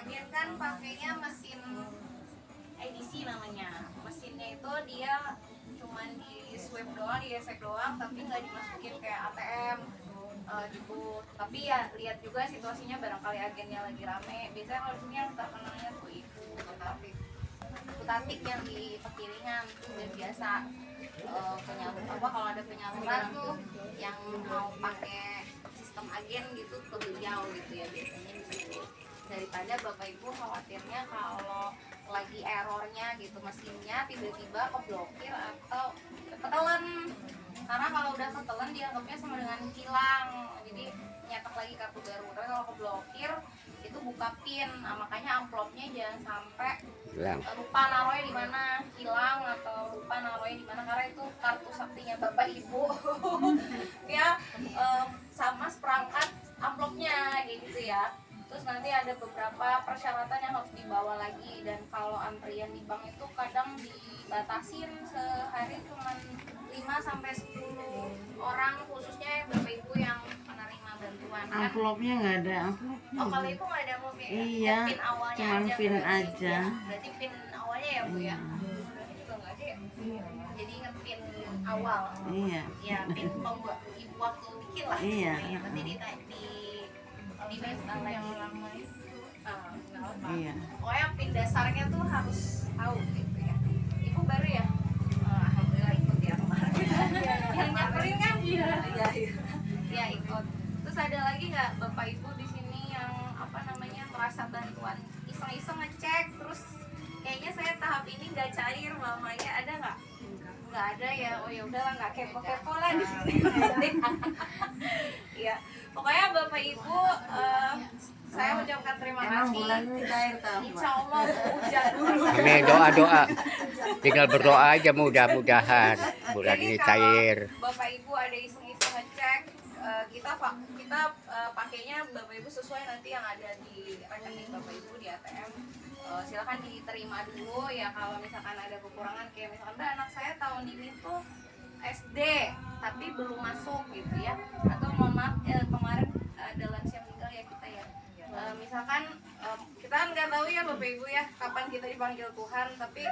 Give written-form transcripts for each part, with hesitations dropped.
agen kan pakainya mesin edisi namanya. Mesinnya itu dia cuman di swipe doang, di gesek doang, tapi nggak dimasukin kayak ATM gitu. Tapi ya lihat juga situasinya, barangkali agennya lagi rame. Biasanya kalau di sini yang terkenalnya tuh ibu tatik yang di pekiringan tuh udah biasa penyalur apa kalau ada penyaluran tuh yang mau pakai sistem agen gitu ke beliau gitu ya biasanya di situ. Daripada bapak ibu khawatirnya kalau lagi errornya gitu mesinnya tiba-tiba keblokir atau ketelan, karena kalau udah ketelan dianggapnya sama dengan hilang, jadi nyetak lagi kartu baru. Tapi kalau keblokir itu buka pin, nah, makanya amplopnya jangan sampai lupa naruhnya di mana, hilang atau lupa naruhnya di mana, karena itu kartu saktinya bapak ibu ya sama seperangkat amplopnya kayak gitu ya. Terus nanti ada beberapa persyaratan yang harus dibawa lagi, dan kalau antrian di bank itu kadang dibatasin sehari cuma 5-10 orang, khususnya bapak ibu yang penerima bantuan kan. Amplopnya nggak ada amplopnya. Oh kalau ibu nggak ada amplopnya ya? Iya, Pin awalnya cuman aja, pin berarti. aja. Ya, berarti pin awalnya ya bu ya? Ini juga nggak ada ya? Jadi inget pin awal. Iya. Ya pin pembuat ibu waktu bikin lah. Iya. Ya, nanti di mental yang lama itu Iya. pokoknya pin dasarnya tuh harus tahu gitu ya. Ibu baru ya? Alhamdulillah ikut ya kemarin. Yang nyamperin kan? Iya. Ya ikut. Terus ada lagi nggak bapak ibu di sini yang apa namanya merasa bantuan iseng-iseng ngecek terus kayaknya saya tahap ini nggak cair mamanya, ada nggak? Nggak ada ya. Oh ya udahlah, nggak kepo-kepo lah di sini. Iya. Pokoknya bapak ibu saya ucapkan terima kasih. Bulan ini cair tahu. Insya Allah hujan dulu. Ini doa-doa, tinggal berdoa aja mudah-mudahan bulan ini cair. Bapak ibu ada iseng-iseng ngecek, kita pakainya bapak ibu sesuai nanti yang ada di rekening bapak ibu di ATM. Silakan diterima dulu ya. Kalau misalkan ada kekurangan kayak misalkan anak saya tahun ini tuh SD tapi belum masuk gitu ya, atau mohon maaf kemarin ada lansia meninggal ya kita ya. Misalkan kita nggak tahu ya bapak ibu ya kapan kita dipanggil Tuhan, tapi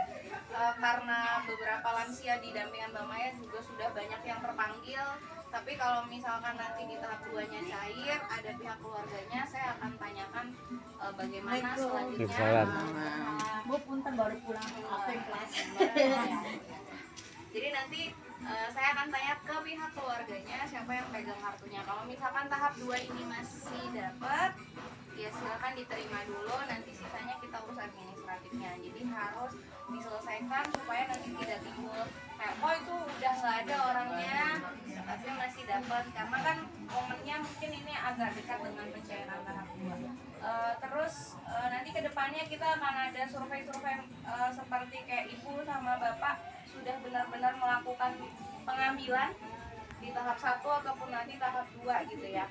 karena beberapa lansia di dampingan Mbak Maya juga sudah banyak yang terpanggil. Tapi kalau misalkan nanti di tahap 2-nya cair, ada pihak keluarganya, saya akan tanyakan bagaimana selanjutnya. Bu punten baru pulang apa kelas. Jadi nanti saya akan tanya ke pihak keluarganya siapa yang pegang kartunya. Kalau misalkan tahap 2 ini masih dapat, ya silakan diterima dulu, nanti sisanya kita urus administratifnya. Jadi harus diselesaikan supaya nanti tidak timbul kayak oh itu udah nggak ada orangnya tapi masih dapat, karena kan momennya mungkin ini agak dekat dengan pencairan tahap 2. Terus nanti kedepannya kita akan ada survei-survei seperti kayak ibu sama bapak sudah benar-benar melakukan pengambilan di tahap 1 ataupun nanti tahap 2 gitu ya.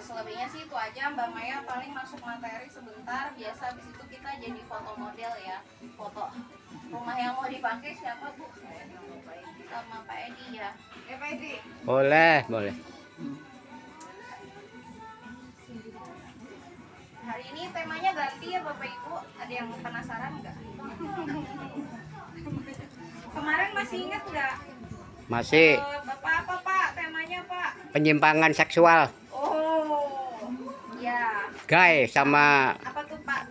Selebihnya sih itu aja. Mbak Maya paling masuk materi sebentar, biasa habis itu kita jadi foto model ya, foto rumah yang mau dipakai siapa bu? Sama Pak Edi ya. Pak Edi Boleh. hari ini temanya ganti ya bapak ibu, ada yang penasaran nggak? Kemarin masih ingat nggak? Masih Bapak apa pak temanya pak? penyimpangan seksual, Ya Guy sama apa tuh pak?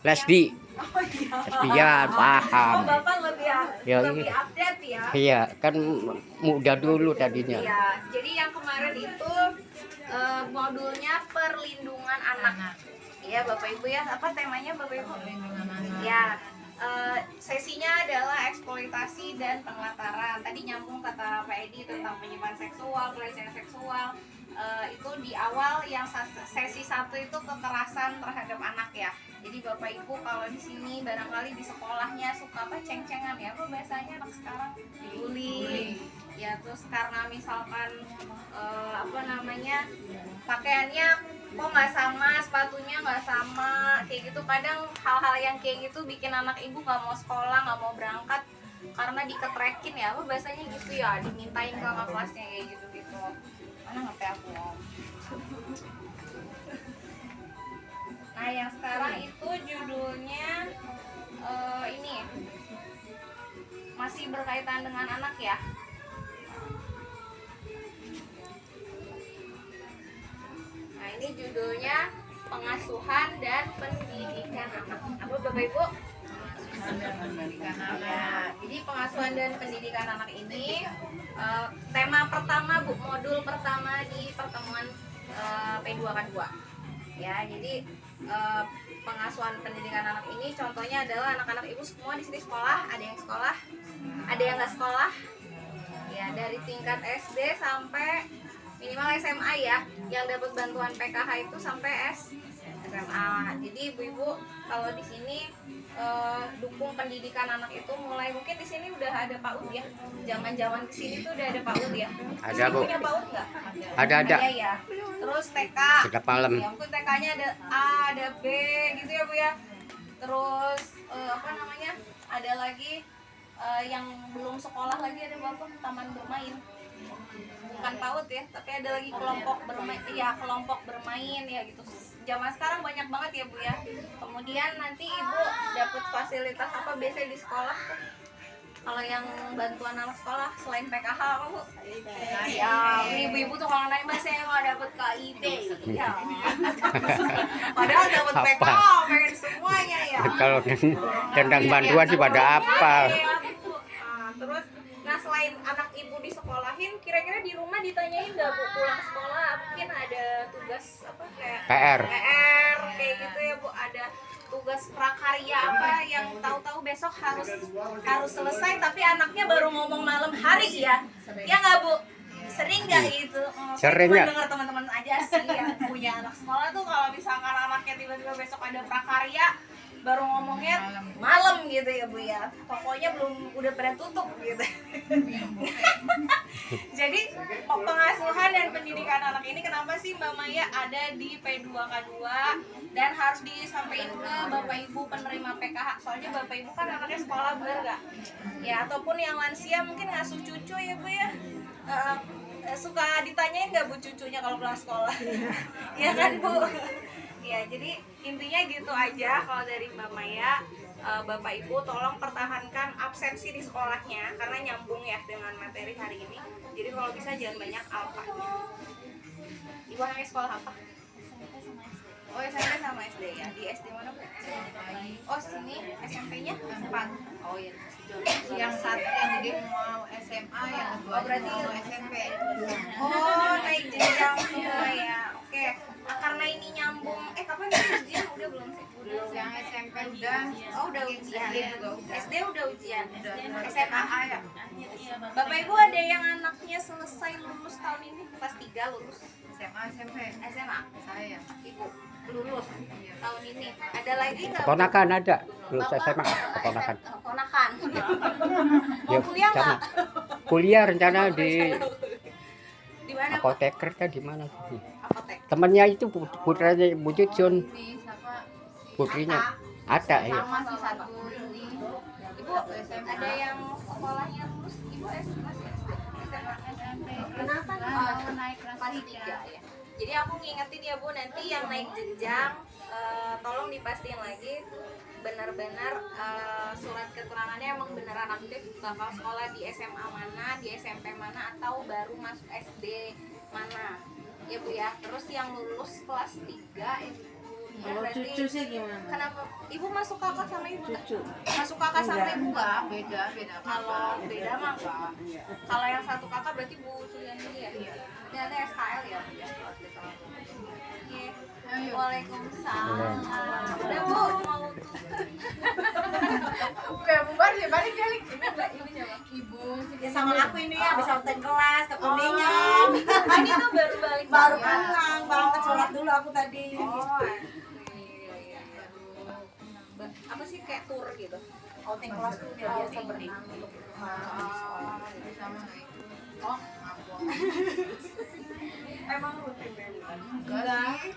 Lesdi. Oh iya. Biar paham. Oh bapak lebih Ya, lebih update ya. Iya, kan muda dulu tadinya. Iya, jadi yang kemarin itu modulnya perlindungan anak. Iya bapak ibu ya, apa temanya bapak ibu? Ya. Sesinya adalah eksploitasi dan pengelataran. Tadi nyambung kata Pak Edi tentang penyimpangan seksual, pelecehan seksual. Itu di awal yang sesi 1 itu kekerasan terhadap anak ya. Jadi Bapak Ibu kalau di sini barangkali di sekolahnya suka apa ceng-cengan ya, apa bahasanya anak sekarang dibully. Ya terus karena misalkan apa namanya pakaiannya kok nggak sama, sepatunya nggak sama, kayak gitu. Kadang hal-hal yang kayak gitu bikin anak ibu nggak mau sekolah, nggak mau berangkat karena diketrekin ya, apa bahasanya gitu ya, dimintain ke kakak kelasnya kayak gitu-gitu. Mana HP aku om? Nah yang sekarang itu judulnya ini masih berkaitan dengan anak ya. Nah, ini judulnya pengasuhan dan pendidikan anak. Apa Bapak Ibu? Ya, jadi pengasuhan dan pendidikan anak ini tema pertama Bu, modul pertama di pertemuan P2K2. Ya, jadi pengasuhan pendidikan anak ini contohnya adalah anak-anak ibu semua di sini sekolah, ada yang sekolah, ada yang nggak sekolah. Ya, dari tingkat SD sampai minimal SMA ya, yang dapat bantuan PKH itu sampai SMA. Jadi ibu-ibu kalau di sini dukung pendidikan anak itu mulai mungkin di sini udah ada PAUD ya. Zaman-zaman kesini tuh udah ada PAUD ya. Ada, Bu. Punya PAUD nggak? Ada. Ya. Terus TK. Setiap malam. Ya, mungkin TK-nya ada A, ada B gitu ya Bu ya. Terus apa namanya? Ada lagi yang belum sekolah lagi ada berapa? Taman bermain. Bukan PAUD ya, tapi ada lagi kelompok bermain. Ya, kelompok bermain ya gitu. Zaman sekarang banyak banget ya Bu ya. Kemudian nanti Ibu dapat fasilitas apa biasanya di sekolah? Kalau yang bantuan anak sekolah selain PKH apa Bu? Ya, ibu-ibu tuh kalau nanya saya nggak dapat KID. Ya. Padahal dapat PKH, pengen semuanya ya. Kalau tentang bantuan sih pada apa? Iya, Bu. Terus, nah selain anak ibu disekolahin, kira-kira di rumah ditanyain nggak Bu pulang sekolah mungkin ada tugas apa kayak PR. kayak gitu ya Bu, ada tugas prakarya apa yang tahu-tahu besok harus selesai tapi anaknya baru ngomong malam hari ya nggak Bu? Sering nggak gitu? Sering Saya ya. cuma dengar teman-teman aja sih yang punya anak sekolah tuh kalau misalkan anaknya tiba-tiba besok ada prakarya baru ngomongnya malam gitu ya Bu ya, pokoknya belum udah pada tutup gitu. Jadi pengasuhan dan pendidikan anak ini kenapa sih Mbak Maya ada di P2K2 dan harus disampaikan ke Bapak Ibu penerima PKH, soalnya Bapak Ibu kan anaknya sekolah bener gak? Ya ataupun yang lansia mungkin ngasuh cucu ya Bu ya, suka ditanyain nggak Bu cucunya kalau pulang sekolah? Iya kan Bu? Ya, jadi intinya gitu aja kalau dari Mbak Maya. Bapak Ibu tolong pertahankan absensi di sekolahnya karena nyambung ya dengan materi hari ini. Jadi kalau bisa jangan banyak alfanya. Ibu anaknya sekolah apa? Oh SMP sama SD ya. Di SD mana Bu? Oh sini SMP-nya 4. Oh iya. Yang satu yang gede mau SMA, yang kedua berarti mau SMP. Oh naik jenjang semua ya. Oke. Nah, karena ini nyambung. Kapan sih ujian? Udah belum sih? Yang SMP udah. Oh udah ujian. juga udah. SD udah ujian. Udah. SMA ya. Bapak Ibu ada yang anaknya selesai lulus tahun ini kelas 3 lulus SMA, SMP. SMA. Saya. Ibu lulus tahun ini. Ada lagi nggak? Keponakan ada. Lulus Bapak? SMA, keponakan. Keponakan. Ya, Mau kuliah sama. nggak? Kuliah rencana di Di mana? Bu? apoteker kan di mana? Apotek. Temannya itu putranya Bu Jun, Ini siapa? putrinya. Ada ya. Sama sih satu ini. Ibu ada yang sekolahnya lulus? Ibu masih SD? SMA? SMP. Kenapa? Naik kelas Kelas 3 ya. Jadi aku ngingetin ya Bu, nanti yang naik jenjang tolong dipastiin lagi benar-benar surat keterangannya emang beneran aktif bakal sekolah di SMA mana, di SMP mana, atau baru masuk SD mana ya Bu ya. Terus yang lulus kelas 3 itu ya, Kalau berarti cucu sih gimana? kenapa? Ibu masuk kakak sama ibu nggak? Cucu. Masuk kakak sama ibu nggak? Beda. Kalau beda mah enggak. Kalau yang satu kakak berarti Bu Suliani ya? Iya. Ini ada SKL ya? Oke. Waalaikumsalam. Udah Bu, mau Oke, bubar sih balik. Ibu siapa? Ibu. Ya sama aku ini ya, bisa urutan kelas ke Kuningan. Ini tuh baru balik. Baru ya? pulang, banget sholat dulu aku tadi. Oh, iya. Apa sih kayak tour gitu? Outing kelas tuh udah biasa berenang untuk sekolah. Sama naik. Oh, emang rutin deh. Enggak sih.